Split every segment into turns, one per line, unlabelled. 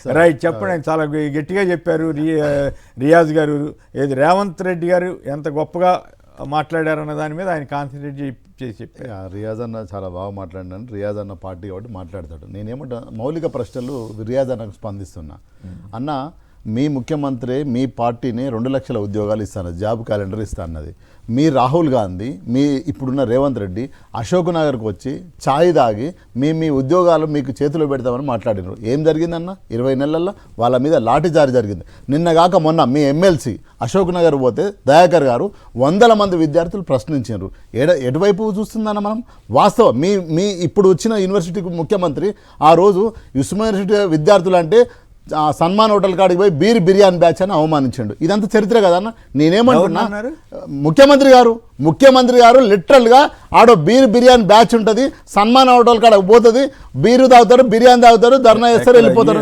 Right చెప్పండి. చాలా గట్టిగా చెప్పారు రియాజ్ గారు. ఏది రేవంత్ రెడ్డి గారు ఎంత గొప్పగా మాట్లాడారన్న దాని మీద ఆయన కాన్సన్ట్రేట్ చేసి చెప్పారు.
రియాజ్ అన్న చాలా బాగా మాట్లాడినాను. రియాజ్ అన్న పార్టీ కాబట్టి మాట్లాడతాడు. నేనేమంటా మౌలిక ప్రశ్నలు రియాజ్ అన్నకు స్పందిస్తున్నా. అన్న మీ ముఖ్యమంత్రి మీ పార్టీని 2 లక్షల ఉద్యోగాలు ఇస్తాను, జాబ్ క్యాలెండర్ ఇస్తాన్నది. మీ రాహుల్ గాంధీ, మీ ఇప్పుడున్న రేవంత్ రెడ్డి అశోక్ నగర్కి వచ్చి ఛాయ్ తాగి మీ ఉద్యోగాలు మీకు చేతిలో పెడతామని మాట్లాడినారు. ఏం జరిగిందన్న 20 నెలల్లో వాళ్ళ మీద లాఠీచార్జ్ జరిగింది. నిన్నగాక మొన్న మీ ఎమ్మెల్సీ అశోక్ నగర్ పోతే దయాకర్ గారు 100 మంది విద్యార్థులు ప్రశ్నించారు. ఎటువైపు చూస్తుందన్న మనం వాస్తవం మీ ఇప్పుడు వచ్చిన యూనివర్సిటీకి ముఖ్యమంత్రి ఆ రోజు యూనివర్సిటీ విద్యార్థులు అంటే సన్మాన్ హోటల్ కాడికి పోయి బిర్యానీ బ్యాచ్ అని అవమానించండు. ఇదంతా చరిత్ర కదా అన్న. నేనేమంటున్నా, ముఖ్యమంత్రి గారు లిటరల్గా ఆడో బిర్యానీ బ్యాచ్ ఉంటుంది, సన్మాన్ హోటల్ కాడ పోతుంది, బీరు తాగుతారు, బిర్యానీ తాగుతారు, ధర్నా చేస్తారు, వెళ్ళిపోతారు.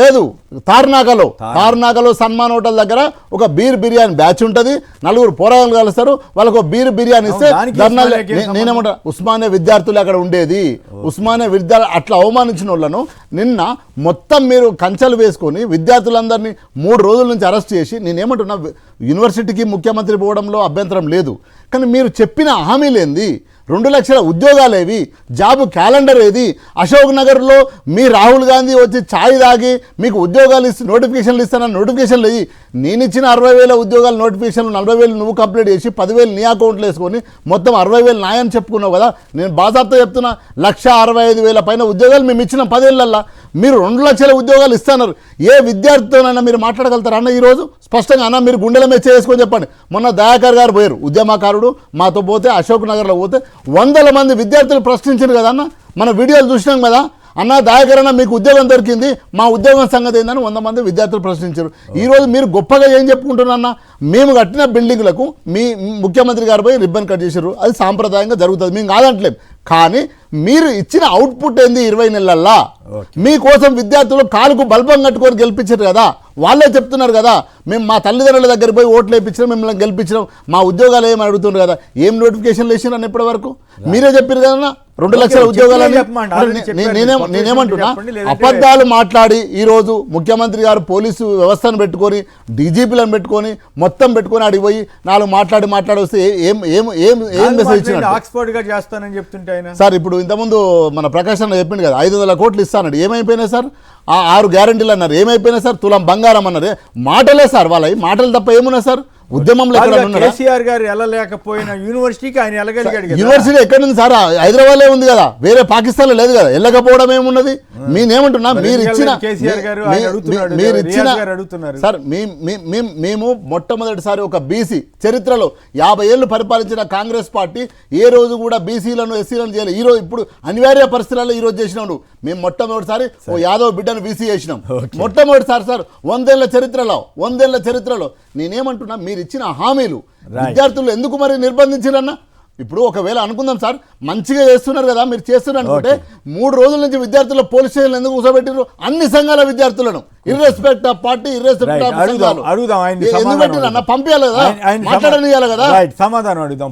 లేదు, తార్నాకలో సన్మాన్ హోటల్ దగ్గర ఒక బిర్యానీ బ్యాచ్ ఉంటుంది, 4 పోరాగాలు కలుస్తారు, వాళ్ళకు బిర్యానీ ఇస్తే ధర్నా. నేనేమంటా, ఉస్మానియా విద్యార్థులు అక్కడ ఉండేది. ఉస్మానియా విద్యార్థులు అట్లా అవమానించిన వాళ్ళను నిన్న మొత్తం మీరు కంచెలు వేసుకొని విద్యార్థులందరినీ 3 రోజుల నుంచి అరెస్ట్ చేసి, నేనేమంటున్నా యూనివర్సిటీకి ముఖ్యమంత్రి పోవడంలో అభ్యంతరం లేదు, కానీ మీరు చెప్పిన హామీలేంది? 2 లక్షల ఉద్యోగాలు ఏవి? జాబ్ క్యాలెండర్ ఏది? అశోక్ నగర్లో మీ రాహుల్ గాంధీ వచ్చి ఛాయ్ తాగి మీకు ఉద్యోగాలు ఇస్తే నోటిఫికేషన్లు ఇస్తానని నోటిఫికేషన్లు ఇవి. నేను ఇచ్చిన 60,000 ఉద్యోగాలు నోటిఫికేషన్లు 40,000 నువ్వు కంప్లీట్ చేసి 10,000 నీ అకౌంట్లో వేసుకొని మొత్తం 60,000 నాయని చెప్పుకున్నావు కదా. నేను బాజాబ్తో చెప్తున్నా, 1,65,000 పైన ఉద్యోగాలు మేము ఇచ్చిన 10 ఏళ్ళల్లో మీరు 2 లక్షల ఉద్యోగాలు ఇస్తున్నారు. ఏ విద్యార్థితోనైనా మీరు మాట్లాడగలుగుతారా అన్న? ఈరోజు స్పష్టంగా అన్న మీరు గుండెల మీద చేసుకొని చెప్పండి. మొన్న దయాకర్ గారు పోయారు, ఉద్యమకారుడు, మాతో పోతే అశోక్ నగర్లో పోతే 100 మంది విద్యార్థులు ప్రశ్నించారు కదా అన్న. మన వీడియోలు చూసినాం కదా అన్న. దయాకర్ అన్న మీకు ఉద్యోగం దొరికింది, మా ఉద్యోగం సంగతి ఏందని 100 మంది విద్యార్థులు ప్రశ్నించారు. ఈరోజు మీరు గొప్పగా ఏం చెప్పుకుంటున్నా, మేము కట్టిన బిల్డింగ్లకు మీ ముఖ్యమంత్రి గారు పోయి రిబ్బన్ కట్ చేశారు. అది సాంప్రదాయంగా జరుగుతుంది, మేము కాదంటలేం. కానీ మీరు ఇచ్చిన అవుట్పుట్ ఏంది? 20 నెలల్లో మీకోసం విద్యార్థులు కాలుకు బల్బం కట్టుకొని గెలిపించారు కదా. వాళ్ళే చెప్తున్నారు కదా, మేము మా తల్లిదండ్రుల దగ్గర పోయి ఓట్లు వేయించినాం, మిమ్మల్ని గెలిపించినాం, మా ఉద్యోగాలు ఏమని అడుగుతున్నారు కదా. ఏం నోటిఫికేషన్లు వేసినారని ఇప్పటి వరకు మీరే చెప్పారు కదా 2 లక్షల ఉద్యోగాలని. నేనేమంటున్నా, అబద్ధాలు మాట్లాడి ఈరోజు ముఖ్యమంత్రి గారు పోలీసు వ్యవస్థను పెట్టుకొని డీజీపీలను పెట్టుకొని మొత్తం పెట్టుకొని అడిగిపోయి 4 మాట్లాడి వస్తే ఏం మెసేజ్ ఇచ్చినారు?
ఆక్స్ఫర్డ్ గా చేస్తానని చెప్తుంటే ఆయన
సార్ ఇప్పుడు ఇంతకుముందు మన ప్రకాశ్ అన్న చెప్పింది కదా 500 కోట్లు ఇస్తానడు. ఏమైపోయినాయి సార్? 6 గ్యారెంటీలు అన్నారు, ఏమైపోయినాయి సార్? తులం బంగారం అన్నారు. మాటలే సార్, వాళ్ళ మాటలు తప్ప ఏమున్నాయి సార్? ఉద్యమంలో
కేసీఆర్ గారు వెళ్ళలేకపోయిన యూనివర్సిటీకి ఆయన వెళ్ళగలిగాడు.
యూనివర్సిటీ ఎక్కడ ఉంది సార్? హైదరాబాద్లో ఉంది కదా, వేరే పాకిస్తాన్లో లేదు కదా. వెళ్ళకపోవడం ఏమున్నది? నేనేమంటున్నా, మీరు ఇచ్చిన సార్ మేము మొట్టమొదటిసారి ఒక బీసీ చరిత్రలో 50 ఏళ్ళు పరిపాలించిన కాంగ్రెస్ పార్టీ ఏ రోజు కూడా బీసీలను ఎస్సీలను చేయలేదు. ఈరోజు ఇప్పుడు అనివార్య పరిస్థితుల్లో ఈరోజు చేసినాం. మేము మొట్టమొదటిసారి ఓ యాదవ్ బిడ్డను బీసీ చేసినాం. మొట్టమొదటిసారి సార్ 100 ఏళ్ల చరిత్రలో నేనేమంటున్నా, మీరు ఇచ్చిన హామీలు విద్యార్థులు ఎందుకు మరి నిర్బంధించారన్న? ఇప్పుడు ఒకవేళ అనుకుందాం సార్, మంచిగా చేస్తున్నారు కదా మీరు, చేస్తున్నారు అనుకుంటే 3 రోజుల నుంచి విద్యార్థులు పోలీస్ స్టేషన్లు ఎందుకు కూర్చోబెట్టారు? అన్ని సంఘాల విద్యార్థులను, ఇర్రెస్పెక్ట్ ఆఫ్ పార్టీ, ఇర్రెస్పెక్ట్ ఆఫ్ సంఘాలు ఎందుకు పెట్టిరన్న? పంపించాలి కదా, మాట్లాడనియాలి కదా.
సమాధానం అడుగుదాం.